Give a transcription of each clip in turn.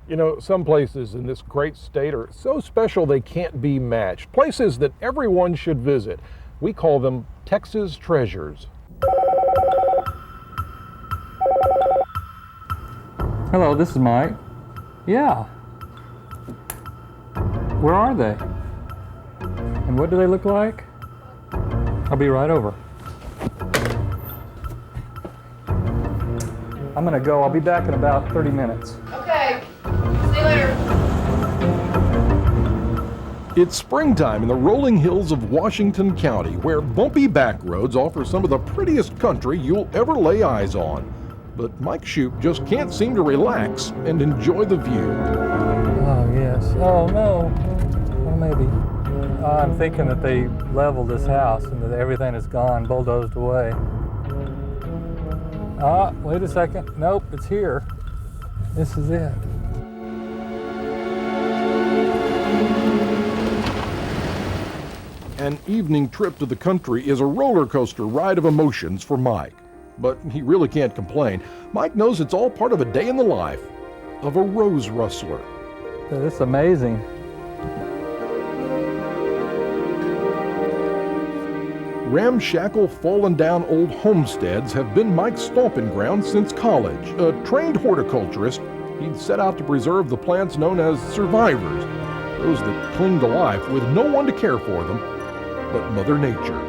You know, some places in this great state are so special they can't be matched. Places that everyone should visit. We call them Texas treasures. Hello, this is Mike. Yeah. Where are they? And what do they look like? I'll be right over. I'm gonna go. I'll be back in about 30 minutes. Okay. See you later. It's springtime in the rolling hills of Washington County, where bumpy back roads offer some of the prettiest country you'll ever lay eyes on. But Mike Shoup just can't seem to relax and enjoy the view. Oh, yes. Oh, no. Well, maybe. I'm thinking that they leveled this house and that everything is gone, bulldozed away. Wait a second. Nope, it's here. This is it. An evening trip to the country is a roller coaster ride of emotions for Mike. But he really can't complain. Mike knows it's all part of a day in the life of a rose rustler. It's amazing. Ramshackle, fallen down old homesteads have been Mike's stomping ground since college. A trained horticulturist, he'd set out to preserve the plants known as survivors, those that cling to life with no one to care for them but Mother Nature.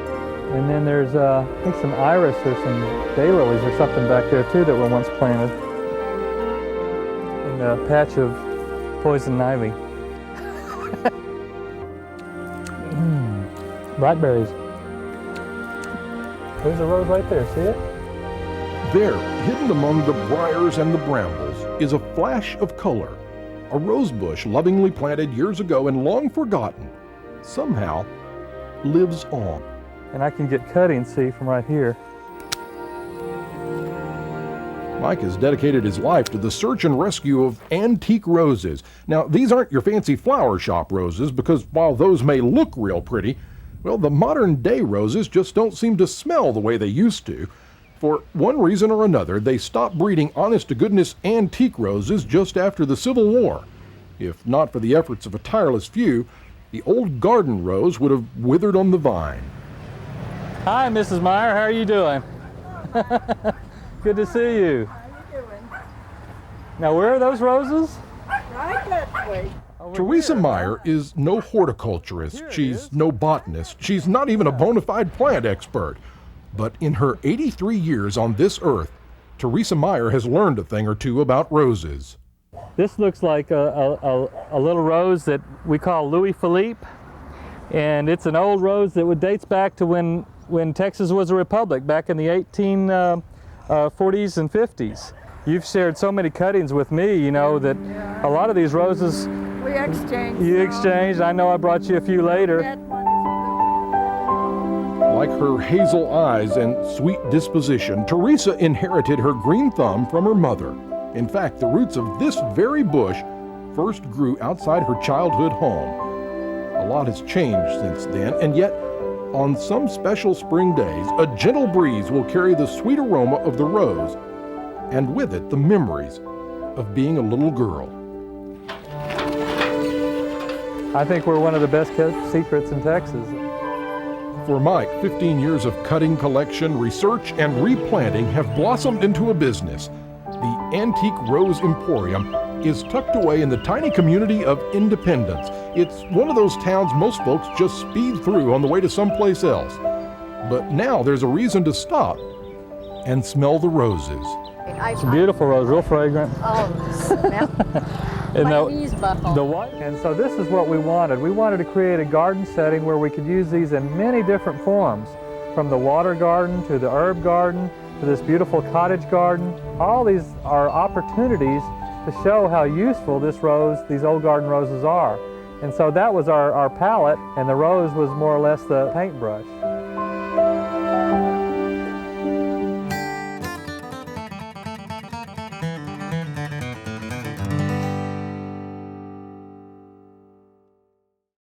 And then there's, I think, some iris or some daylilies or something back there too that were once planted. And a patch of poison ivy. Blackberries. There's a rose right there, see it? There, hidden among the briars and the brambles, is a flash of color. A rose bush lovingly planted years ago and long forgotten, somehow lives on. And I can get cuttings, see, from right here. Mike has dedicated his life to the search and rescue of antique roses. Now, these aren't your fancy flower shop roses, because while those may look real pretty, well, the modern day roses just don't seem to smell the way they used to. For one reason or another, they stopped breeding honest-to-goodness antique roses just after the Civil War. If not for the efforts of a tireless few, the old garden rose would have withered on the vine. Hi, Mrs. Meyer. How are you doing? Good to see you. How you doing? Now, where are those roses? Right that way. Teresa Meyer is no horticulturist, she's no botanist, she's not even a bona fide plant expert. But in her 83 years on this earth, Teresa Meyer has learned a thing or two about roses. This looks like a little rose that we call Louis Philippe. And it's an old rose that dates back to when Texas was a republic, back in the 1840s and 50s. You've shared so many cuttings with me, you know, that a lot of these roses We exchanged. you exchanged. I know I brought you a few later. That one Like her hazel eyes and sweet disposition, Teresa inherited her green thumb from her mother. In fact, the roots of this very bush first grew outside her childhood home. A lot has changed since then, and yet, on some special spring days, a gentle breeze will carry the sweet aroma of the rose, and with it the memories of being a little girl. I think we're one of the best kept secrets in Texas. For Mike, 15 years of cutting collection, research, and replanting have blossomed into a business. The Antique Rose Emporium is tucked away in the tiny community of Independence. It's one of those towns most folks just speed through on the way to someplace else. But now there's a reason to stop and smell the roses. It's a beautiful rose, real fragrant. Oh, smell. And My the- knees buckle. The white, and so this is what we wanted. We wanted to create a garden setting where we could use these in many different forms, from the water garden to the herb garden to this beautiful cottage garden. All these are opportunities to show how useful this rose, these old garden roses are. And so that was our palette, and the rose was more or less the paintbrush.